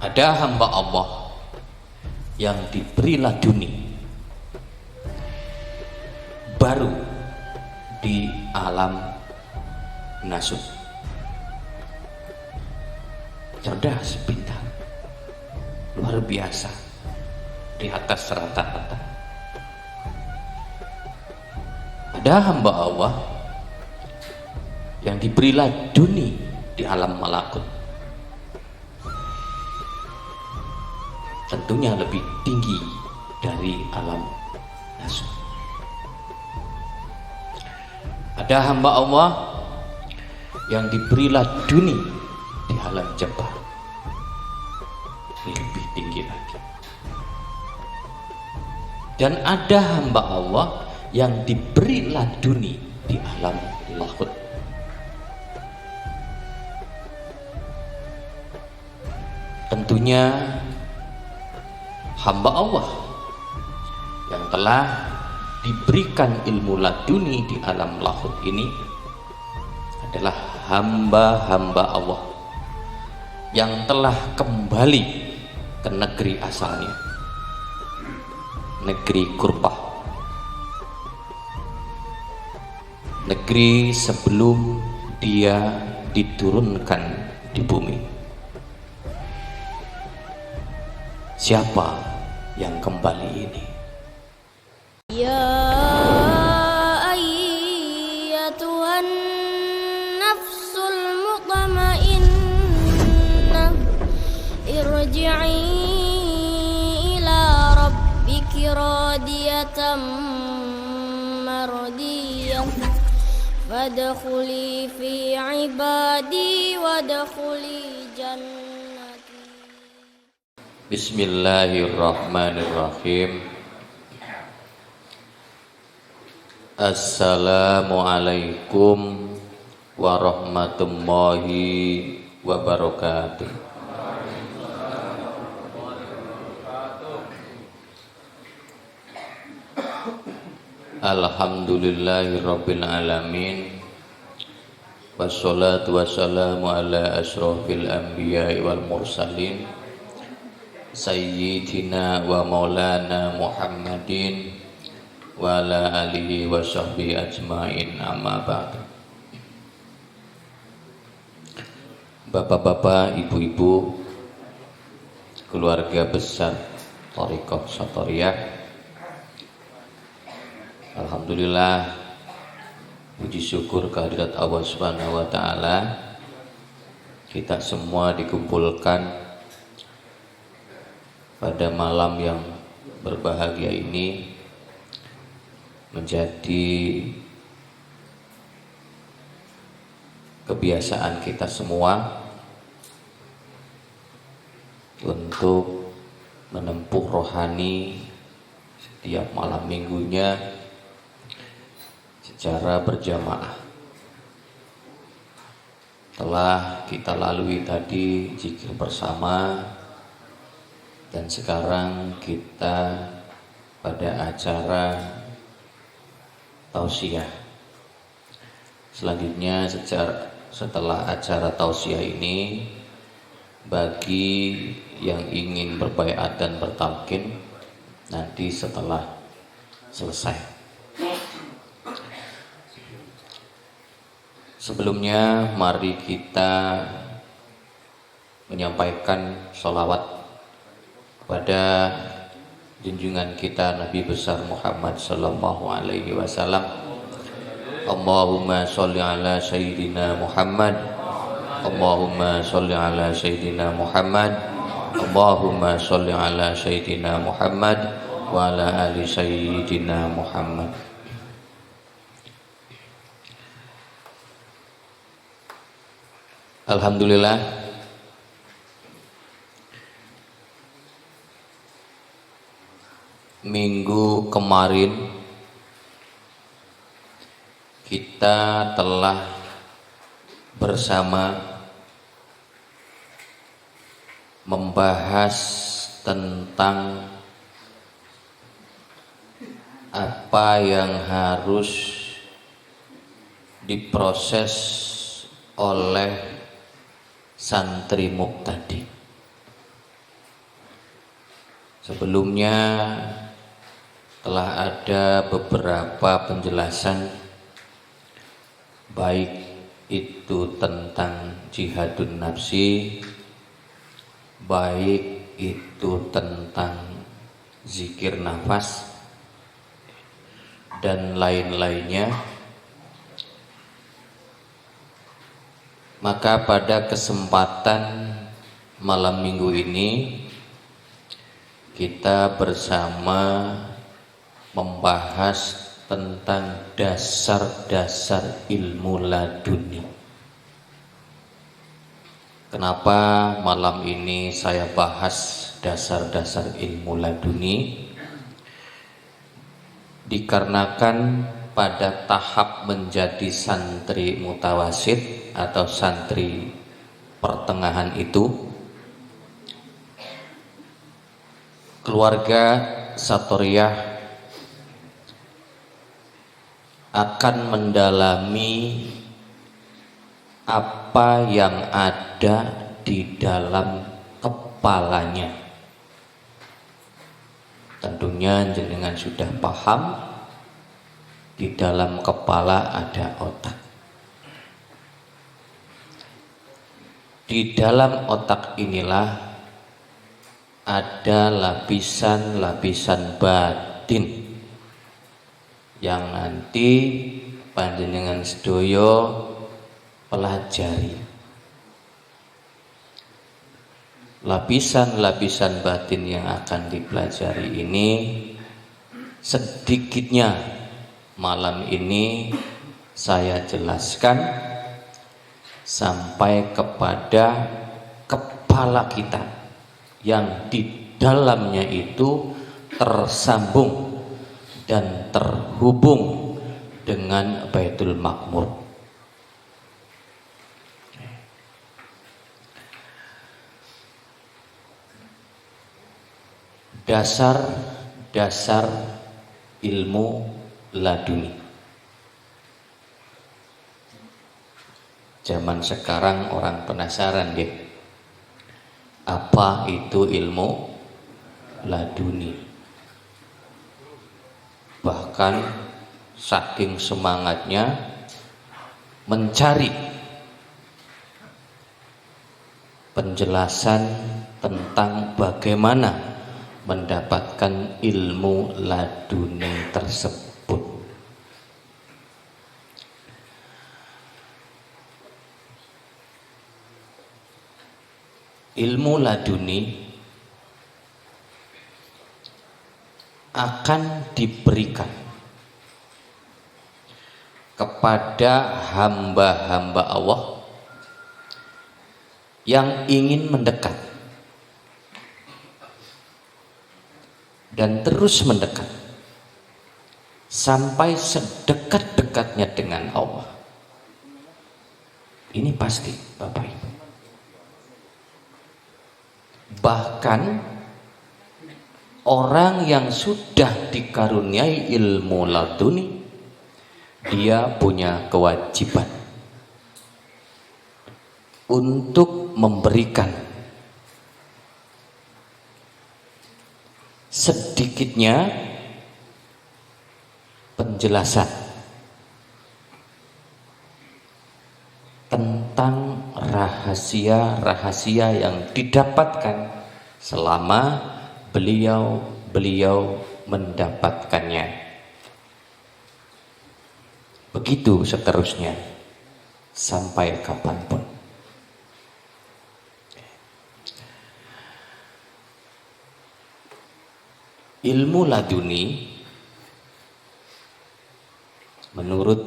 Ada hamba Allah yang diberi laduni baru di alam nasut, cerdas, pintar, luar biasa, di atas rata-rata. Ada hamba Allah yang diberi laduni di alam malakut, tentunya lebih tinggi dari alam nasut. Ada hamba Allah yang diberi laduni di alam jabar, ini lebih tinggi lagi. Dan ada hamba Allah yang diberi laduni di alam lahut. Tentunya hamba Allah yang telah diberikan ilmu laduni di alam lahut ini adalah hamba-hamba Allah yang telah kembali ke negeri asalnya, negeri kurbah, negeri sebelum dia diturunkan di bumi. Siapa yang kembali ini? Ya ayyatuhan nafsul mutmainnah irji'i ila rabbiki radiyatan mardiyah fadkhuli fi ibadi wadkhuli jannati. Bismillahirrahmanirrahim. Assalamualaikum warahmatullahi wabarakatuh. Alhamdulillahirabbil alamin. Wassalatu wassalamu ala asyrofil anbiya'i wal mursalin Sayyidina wa maulana Muhammadin wa ala alihi wa sahbihi ajma'in, amma ba'du. Bapak-bapak, ibu-ibu, keluarga besar Thariqah Satoriyah, alhamdulillah, puji syukur kehadirat Allah Subhanahu wa taala, kita semua dikumpulkan pada malam yang berbahagia ini menjadi kebiasaan kita semua untuk menempuh rohani setiap malam minggunya secara berjamaah. Telah kita lalui tadi zikir bersama, dan sekarang kita pada acara tausiah. Selanjutnya setelah acara tausiah ini, bagi yang ingin berbaiat dan bertalqin nanti setelah selesai. Sebelumnya mari kita menyampaikan sholawat pada junjungan kita Nabi besar Muhammad sallallahu alaihi wasallam. Allahumma sholli ala sayyidina Muhammad. Allahumma sholli ala sayyidina Muhammad. Allahumma sholli ala sayyidina Muhammad wa ala ali sayyidina Muhammad. Alhamdulillah, minggu kemarin kita telah bersama membahas tentang apa yang harus diproses oleh santri muqtadi. Sebelumnya telah ada beberapa penjelasan, baik itu tentang jihadun nafsi, baik itu tentang zikir nafas dan lain-lainnya. Maka pada kesempatan malam minggu ini kita bersama membahas tentang dasar-dasar ilmu laduni. Kenapa malam ini saya bahas dasar-dasar ilmu laduni? Dikarenakan pada tahap menjadi santri mutawasid atau santri pertengahan itu, keluarga Satoriyah akan mendalami apa yang ada di dalam kepalanya. Tentunya jenengan sudah paham, di dalam kepala ada otak. Di dalam otak inilah ada lapisan-lapisan batin yang nanti panjenengan sedoyo pelajari. Lapisan-lapisan batin yang akan dipelajari ini sedikitnya malam ini saya jelaskan sampai kepada kepala kita yang di dalamnya itu tersambung dan terhubung dengan Baitul Makmur. Dasar-dasar ilmu laduni. Zaman sekarang orang penasaran deh, apa itu ilmu laduni? Bahkan saking semangatnya mencari penjelasan tentang bagaimana mendapatkan ilmu laduni tersebut. Ilmu laduni akan diberikan kepada hamba-hamba Allah yang ingin mendekat dan terus mendekat sampai sedekat-dekatnya dengan Allah. Ini pasti, Bapak Ibu. Bahkan orang yang sudah dikaruniai ilmu laduni, dia punya kewajiban untuk memberikan sedikitnya penjelasan tentang rahasia-rahasia yang didapatkan selama beliau mendapatkannya. Begitu seterusnya sampai kapanpun. Ilmu laduni menurut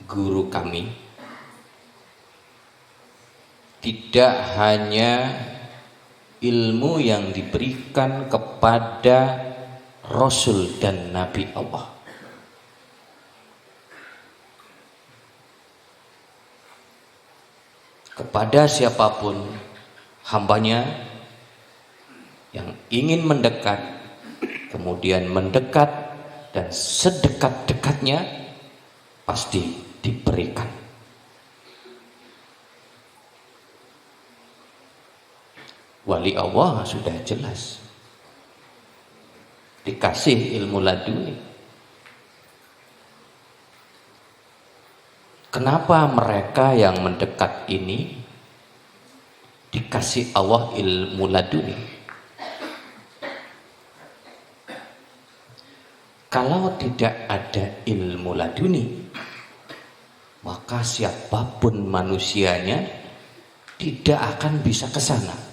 guru kami tidak hanya ilmu yang diberikan kepada Rasul dan Nabi Allah, kepada siapapun hambanya yang ingin mendekat, kemudian mendekat dan sedekat-dekatnya pasti diberikan. Wali Allah sudah jelas, dikasih ilmu laduni. Kenapa mereka yang mendekat ini dikasih Allah ilmu laduni? Kalau tidak ada ilmu laduni, maka siapapun manusianya tidak akan bisa ke sana.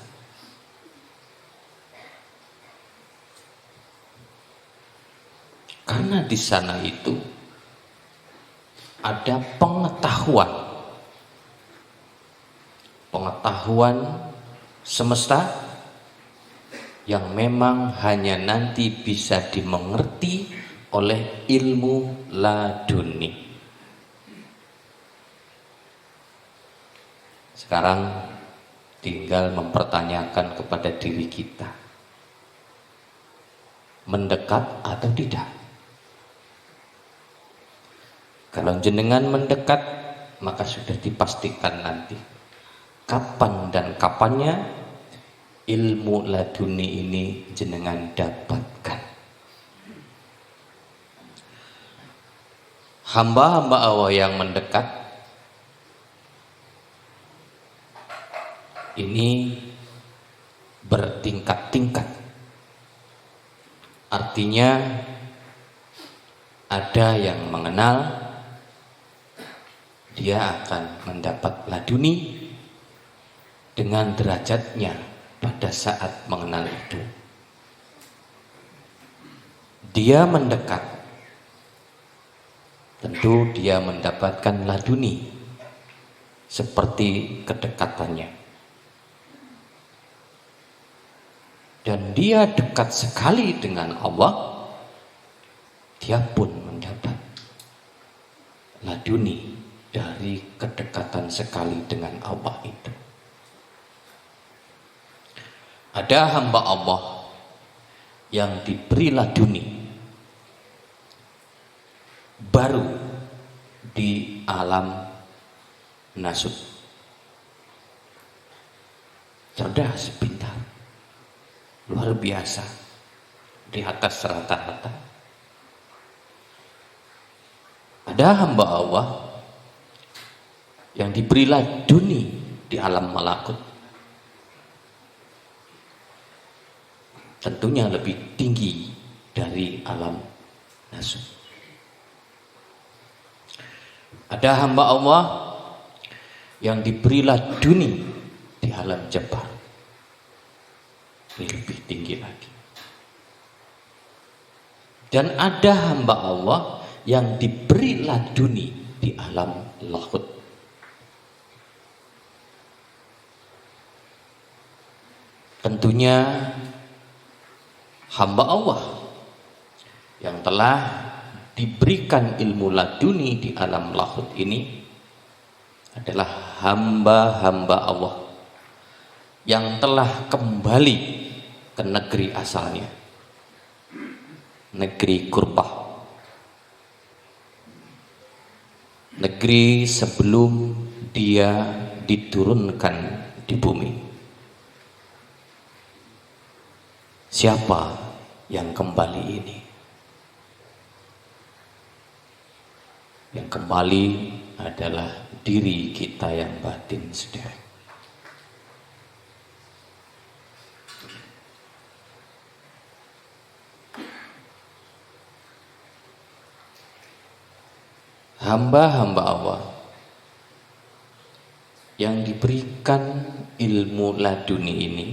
Karena di sana itu ada pengetahuan semesta yang memang hanya nanti bisa dimengerti oleh ilmu laduni. Sekarang tinggal mempertanyakan kepada diri kita, mendekat atau tidak? Kalau jenengan mendekat, maka sudah dipastikan nanti kapan dan kapannya ilmu laduni ini jenengan dapatkan. Hamba-hamba Allah yang mendekat ini bertingkat-tingkat. Artinya ada yang mengenal, dia akan mendapat laduni dengan derajatnya pada saat mengenal itu. Dia mendekat, tentu dia mendapatkan laduni seperti kedekatannya. Dan dia dekat sekali dengan Allah, dia pun mendapat laduni dari kedekatan sekali dengan Allah itu. Ada hamba Allah yang diberi laduni baru di alam nasut, cerdas, pintar, luar biasa, di atas rata-rata. Ada hamba Allah yang diberi laduni di alam malakut, tentunya lebih tinggi dari alam nasut. Ada hamba Allah yang diberi laduni di alam jabar, ini lebih tinggi lagi. Dan ada hamba Allah yang diberi laduni di alam lahut. Tentunya hamba Allah yang telah diberikan ilmu laduni di alam lahut ini adalah hamba-hamba Allah yang telah kembali ke negeri asalnya, negeri kurbah, negeri sebelum dia diturunkan di bumi. Siapa yang kembali ini? Yang kembali adalah diri kita yang batin sendiri. Hamba-hamba Allah yang diberikan ilmu laduni ini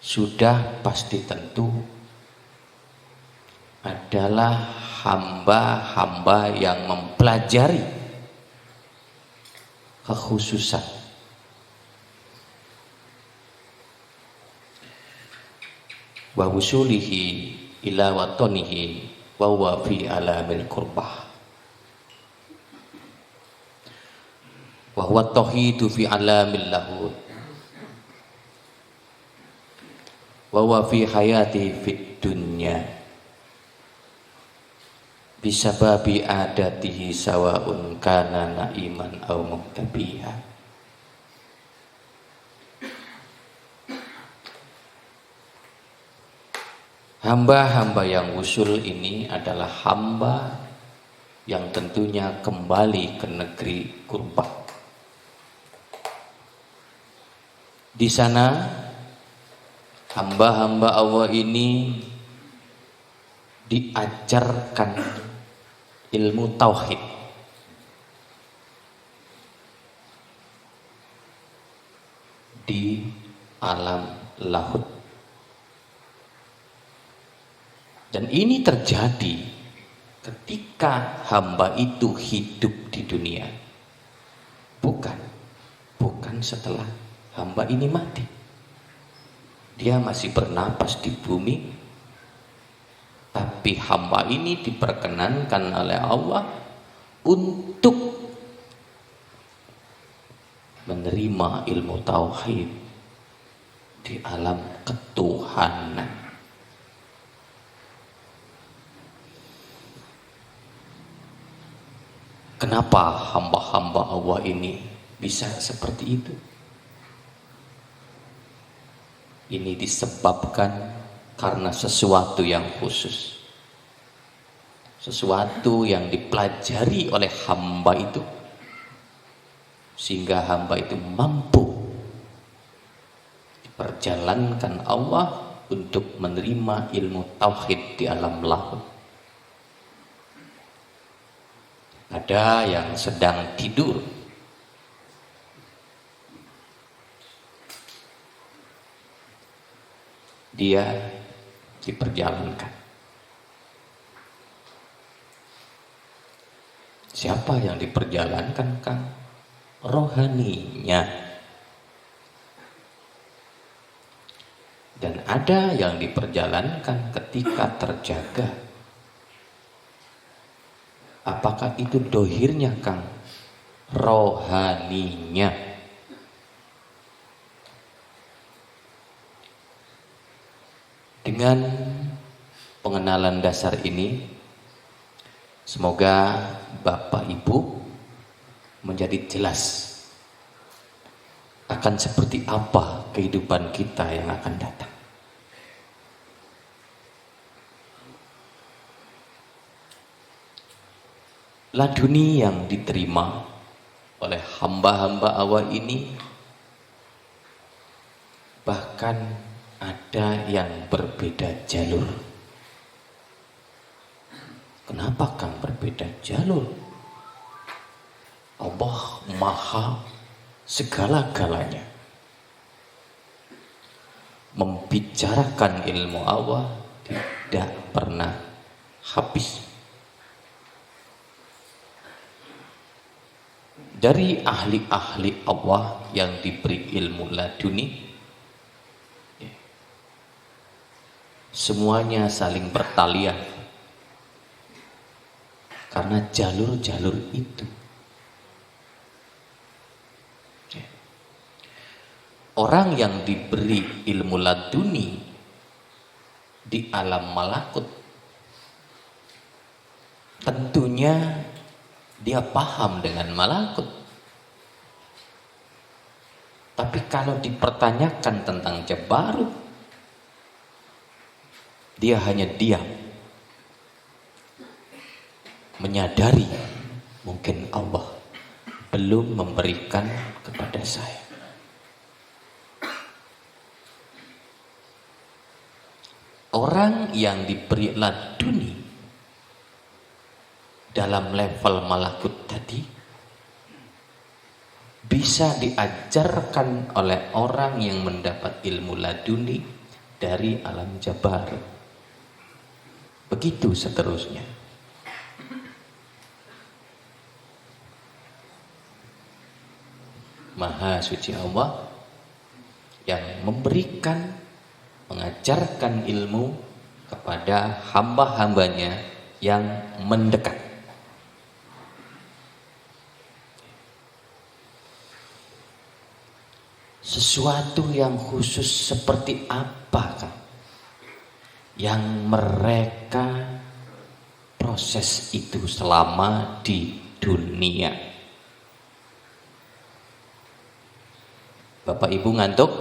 sudah pasti tentu adalah hamba-hamba yang mempelajari kekhususan wa wusulihi ila watonihi wa huwa fi alamil qurbah wa huwa tauhidu fi alamil lahud wa huwa fi hayati fid dunya bisababi adatihi sawa'un kana na'iman aw muhtabiha. Hamba-hamba yang usul ini adalah hamba yang tentunya kembali ke negeri kurba. Di sana hamba-hamba Allah ini diajarkan ilmu tauhid. Di alam lahut. Dan ini terjadi ketika hamba itu hidup di dunia. Bukan setelah hamba ini mati. Dia masih bernapas di bumi, tapi hamba ini diperkenankan oleh Allah untuk menerima ilmu tauhid di alam ketuhanan. Kenapa hamba-hamba Allah ini bisa seperti itu? Ini disebabkan karena sesuatu yang khusus, sesuatu yang dipelajari oleh hamba itu, sehingga hamba itu mampu diperjalankan Allah untuk menerima ilmu tauhid di alam lahut. Ada yang sedang tidur, dia diperjalankan. Siapa yang diperjalankan, Kang? Rohaninya. Dan ada yang diperjalankan ketika terjaga. Apakah itu dohirnya, Kang? Rohaninya. Dengan pengenalan dasar ini, semoga Bapak Ibu menjadi jelas akan seperti apa kehidupan kita yang akan datang. Laduni yang diterima oleh hamba-hamba Allah ini bahkan ada yang berbeda jalur. Kenapa Kang berbeda jalur? Allah Maha segala-galanya. Membicarakan ilmu Allah tidak pernah habis. Dari ahli-ahli Allah yang diberi ilmu laduni, semuanya saling bertalian karena jalur-jalur itu. Orang yang diberi ilmu laduni di alam malakut, tentunya dia paham dengan malakut. Tapi kalau dipertanyakan tentang jabarut, dia hanya diam, menyadari mungkin Allah belum memberikan kepada saya. Orang yang diberi laduni dalam level malakut tadi bisa diajarkan oleh orang yang mendapat ilmu laduni dari alam jabar. Begitu seterusnya. Maha suci Allah yang memberikan, mengajarkan ilmu kepada hamba-hambanya yang mendekat. Sesuatu yang khusus seperti apakah yang mereka proses itu selama di dunia? Bapak Ibu ngantuk?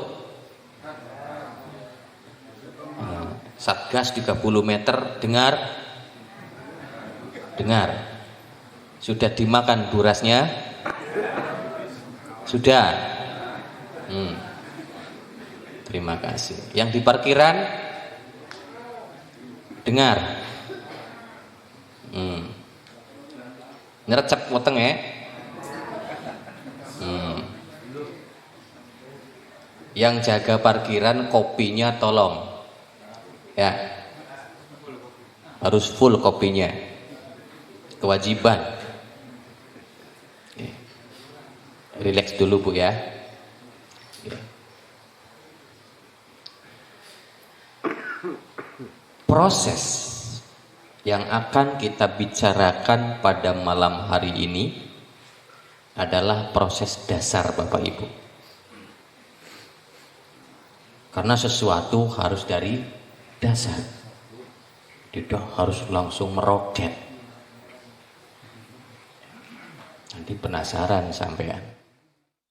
Satgas 30 meter, dengar. Sudah dimakan burasnya? Sudah. Terima kasih. Yang di parkiran? Dengar. Nyerecep weteng ya. Yang jaga parkiran kopinya tolong. Ya. Harus full kopinya. Kewajiban. Relax dulu Bu ya. Proses yang akan kita bicarakan pada malam hari ini adalah proses dasar Bapak Ibu. Karena sesuatu harus dari dasar. Tidak harus langsung meroket. Nanti penasaran sampean.